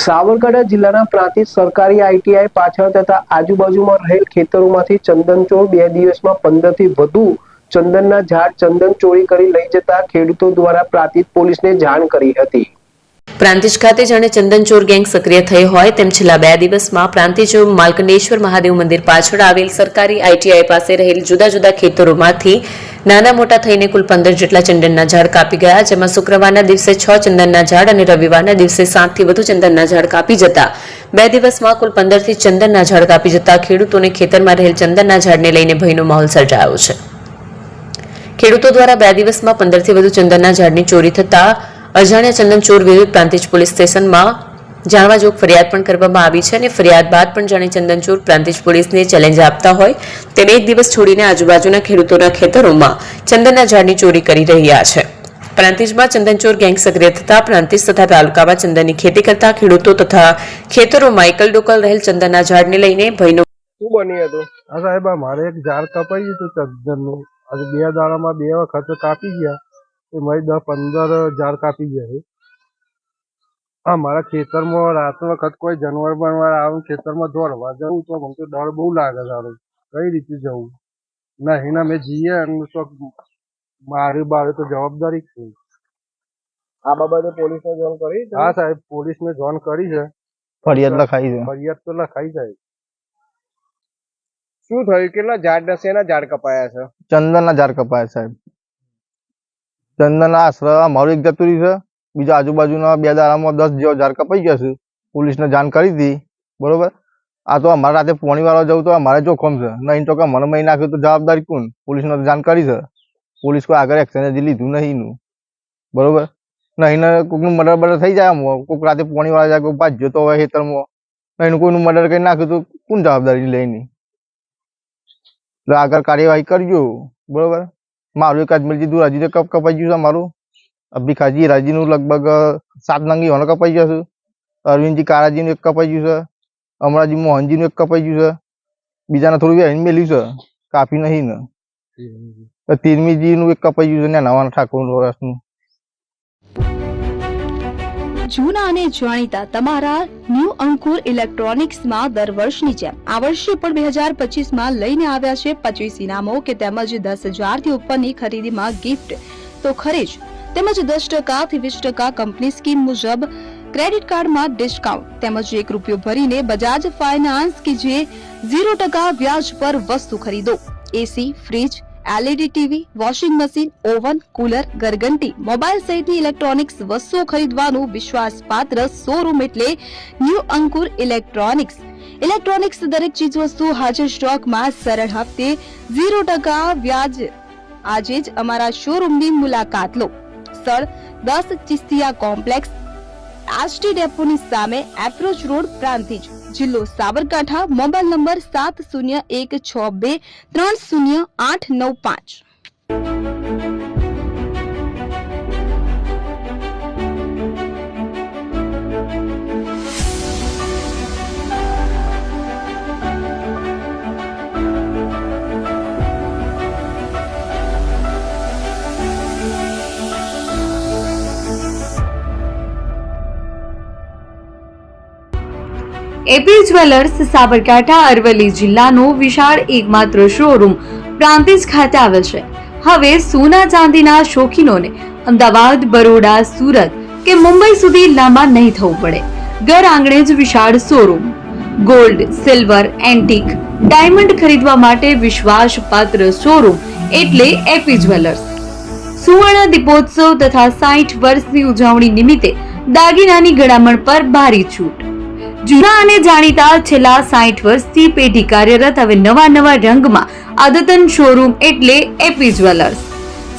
સાબરકાંઠા જિલ્લાના પ્રાંતિજ સરકારી આઈટીઆઈ પાછળ તથા આજુબાજુમાં રહેલ ખેતરોમાંથી ચંદન ચોર 2 દિવસમાં 15 થી વધુ ચંદનના ઝાડ ચંદન ચોરી કરી લઈ જતા ખેડૂતો દ્વારા પ્રાંતિજ પોલીસને જાણ કરી હતી। પ્રાંતિજ ખાતે જાણે ચંદનચોર ગેંગ સક્રિય થઈ હોય તેમ છેલ્લા 2 દિવસમાં પ્રાંતિજ માલકંડેશ્વર મહાદેવ મંદિર પાછળ આવેલ સરકારી આઈટીઆઈ પાસે રહેલ જુદા જુદા ખેતરોમાંથી નાના મોટા થઈને કુલ 15 જેટલા ચંદનના ઝાડ કાપી ગયા, જેમાં શુક્રવારના દિવસે 6 ચંદનના ઝાડ અને રવિવારના દિવસે 7 થી વધુ ચંદનના ઝાડ કાપી જતા 2 દિવસમાં કુલ 15 થી ચંદનના ઝાડ કાપી જતા ખેડૂતોને ખેતરમાં રહેલ ચંદનના ઝાડને લઈને ભયનો માહોલ સર્જાયો છે। ખેડૂતો દ્વારા 2 દિવસમાં 15 થી વધુ ચંદનના ઝાડની ચોરી થતા અજાણ્યા ચંદનચોર વિરુદ્ધ પ્રાંતિજ પોલીસ સ્ટેશનમાં જાણવાજોગ ફરિયાદ પણ કરવામાં આવી છે અને ફરિયાદ બાદ પણ જાણે ચંદનચોર પ્રાંતિજ પોલીસને ચેલેન્જ આપતા હોય તેમ એક દિવસ છોડીને આજુબાજુના ખેડૂતોના ખેતરોમાં ચંદનના ઝાડની ચોરી કરી રહ્યા છે। પ્રાંતિજમાં ચંદનચોર ગેંગ સક્રિય થતા પ્રાંતિજ તથા તાલુકામાં ચંદનની ખેતી કરતા ખેડૂતો તથા ખેતરોમાં એકલ ડોકલ રહેલ ચંદનના ઝાડને લઈને ભયનો શું બની હતું? હા સાહેબ, મારે એક ઝાડ કપાઈ ગયું હતું ચંદનનું। આજે 2 દાડામાં 2 વખત કાપી ગયા, એમાં 10-15 ઝાડ કાપી ગયા છે। હા, મારા ખેતરમાં રાત વખત કોઈ જાનવર બનવાર આવે ખેતરમાં દોડવા જવું તો મને તો ડર બહુ લાગે છે। કઈ રીતે જવું ના એના મેં જઈએ એનું તો મારી બારે તો જવાબદારી છે। આ બાબતે પોલીસને જાણ કરી? હા સાહેબ, પોલીસને જાણ કરી છે, ફરિયાદ લખાઈ છે। ફરિયાદ તો લખાઈ જાય। શું થયું? કેટલા ઝાડ શેના ઝાડ કપાયા છે? ચંદનના ઝાડ કપાયા સાહેબ। ચંદનના આશરે અમારું એક જતું રહ્યું છે, બીજા આજુબાજુના 2 દાડામાં 10 જેવા ઝાડ કપાઈ ગયા છે। પોલીસને જાણ કરી હતી, બરોબર। આ તો અમારે રાતે પોણી વાળવા જવું તો અમારે જોખમ છે, નહીં તો કે મને મહી નાખ્યું તો જવાબદારી કોણ? પોલીસને જાણ કરી છે, પોલીસ કોઈ આગળ એક્શન હજી લીધું નહીં, બરોબર। નહીં કોઈનું મર્ડર થઈ જાય, કોઈક રાતે પોણી વાળવા જાય, કોઈ ભાજ્યો તો હોય ખેતરમાં, નહીં કોઈનું મર્ડર કરી નાખ્યું તો કોણ જવાબદારી લઈને? એટલે આગળ કાર્યવાહી કરજો, બરોબર। મારું એક અજમેરજી દુરાજી કપાઈ ગયું છે, મારું અબ્બીખાજી રાજીનું લગભગ 7 નંગી હોનો કપાઈ ગયો છે, અરવિંદજી કારાજીનું એક કપાઈ ગયું છે, અમરાજી મોહનજીનું એક કપાઈ ગયું છે, બીજાને થોડું વેહીને મેલ્યું છે, કાપી નહીં ને। તીરમીજીનું એક કપાઈ ગયું છે ને નવાના ઠાકોર વર્ષનું। જૂના અને જાણીતા તમારા ન્યૂ અંકુર ઇલેક્ટ્રોનિક્સમાં દર વર્ષની જેમ આ વર્ષે પણ 2025માં લઈને આવ્યા છે 25 ઇનામો કે તેમજ 10,000 થી ઉપરની ખરીદીમાં ગિફ્ટ તો ખરી જ, તેમજ 10% થી 20% કંપની સ્કીમ મુજબ ક્રેડિટ કાર્ડમાં ડિસ્કાઉન્ટ તેમજ 1 રૂપિયો ભરીને બજાજ ફાઇનાન્સ કે જે 0% વ્યાજ પર વસ્તુ ખરીદો। AC, fridge, LED TV, washing machine, oven, cooler, ગરગંટી, મોબાઈલ સહિતની ઇલેક્ટ્રોનિક્સ વસ્તુઓ ખરીદવાનું વિશ્વાસપાત્ર શોરૂમ એટલે ન્યૂ અંકુર ઇલેક્ટ્રોનિક્સ। ઇલેક્ટ્રોનિક્સ દરેક ચીજ વસ્તુ હાજર સ્ટોકમાં સરળ હપ્તે 0% વ્યાજ। આજે જ અમારા શોરૂમની મુલાકાત લો। સ્થળ 10 ચિસ્તિયા કોમ્પ્લેક્સ, આરટી ડેપોની સામે, એપ્રોચ રોડ, પ્રાંતિજ, જિલ્લો Sabarkantha. Mobile number 7016230895। AP jewellers Sabarkantha Aravalli જિલ્લાનો વિશાળ એકમાત્ર શોરૂમ પ્રાંતિજ ખાતે આવેલ છે। હવે સોના ચાંદીના શોખીનોને અમદાવાદ, બરોડા, સુરત કે મુંબઈ સુધી લાંબા નહીં થવું પડે। ઘર આંગણે જ વિશાળ showroom. Gold, silver, antique, diamond ખરીદવા માટે વિશ્વાસપાત્ર શોરૂમ એટલે એપી જ્વેલર્સ। સુવર્ણ દીપોત્સવ તથા 60 વર્ષની ઉજવણી નિમિત્તે દાગીનાની ગળામણ પર ભારી છૂટ। જૂના અને જાણીતા છેલ્લા 60 વર્ષથી પેઢી કાર્યરત હવે નવા રંગમાં અદ્યતન શોરૂમ એટલે એપી જ્વેલર્સ।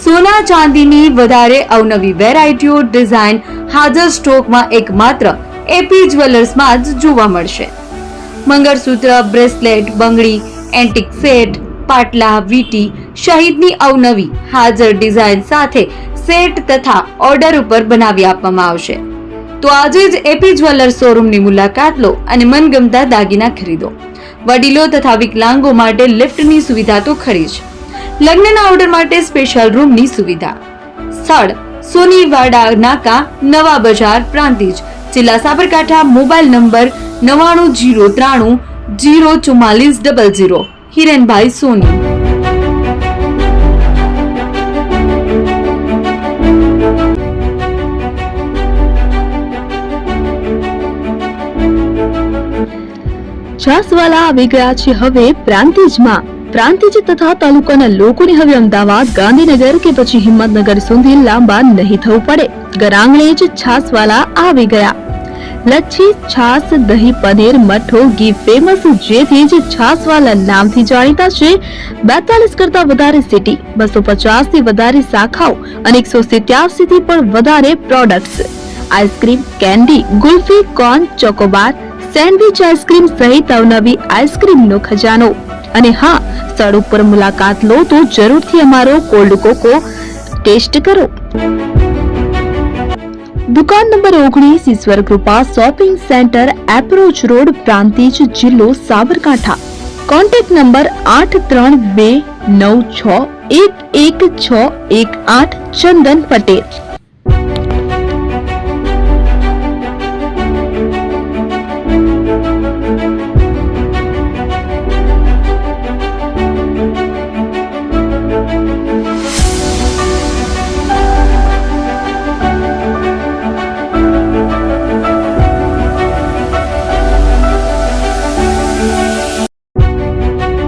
સોના ચાંદીની વધારે અવનવી વેરાયટીઓ, ડિઝાઇન હાજર સ્ટોકમાં એકમાત્ર એપી જ્વેલર્સમાં જ જોવા મળશે। મંગળસૂત્ર, બ્રેસલેટ, બંગડી, એન્ટિક સેટ, પાટલા, વીટી સહિતની અવનવી હાજર ડિઝાઇન સાથે સેટ તથા ઓર્ડર ઉપર બનાવી આપવામાં આવશે। તો આજે જ એપી જ્વેલર્સ શોરૂમની મુલાકાત લો અને મનગમતા દાગીના ખરીદો। વડીલો તથા વિકલાંગો માટે લિફ્ટની સુવિધા તો ખરી જ, લગ્નના ઓર્ડર માટે સ્પેશિયલ રૂમની સુવિધા। સ્થળ સોનીવાડા નાકા, નવા બજાર, પ્રાંતિજ, જિલ્લા સાબરકાંઠા મોબાઈલ નંબર 9903004400 હિરેનભાઈ સોની. છાસવાલા આવી ગયા છે હવે પ્રાંતિજમાં. પ્રાંતિજ તથા તાલુકાના લોકોને હવે અમદાવાદ, ગાંધીનગર કે પછી હિંમતનગર સુધી લાંબા નહીં થવું પડે. ઘરાંગણે જ છાસવાલા આવી ગયા. લચ્છી, છાસ, દહીં, પનીર, મઠ્ઠો, ઘી ફેમસ, જેથી જ છાસવાલા નામથી જાણીતા છે. 42 કરતા વધારે સિટી, 250 થી વધારે શાખાઓ અને 187 થી પણ વધારે products. Ice cream, candy, kulfi, corn, Chocobar, sandwich ice cream સહિત અવનવી આઈસ્ક્રીમનો ખજાનો. અને હા, સ્થળ ઉપર મુલાકાત લો તો જરૂરથી અમારો કોલ્ડ કોકો ટેસ્ટ કરો. દુકાન number 19, Ishwar Krupa shopping centre, approach road, Prantij, જિલ્લો સાબરકાંઠા. Contact number 8329611618 Chandan Patel.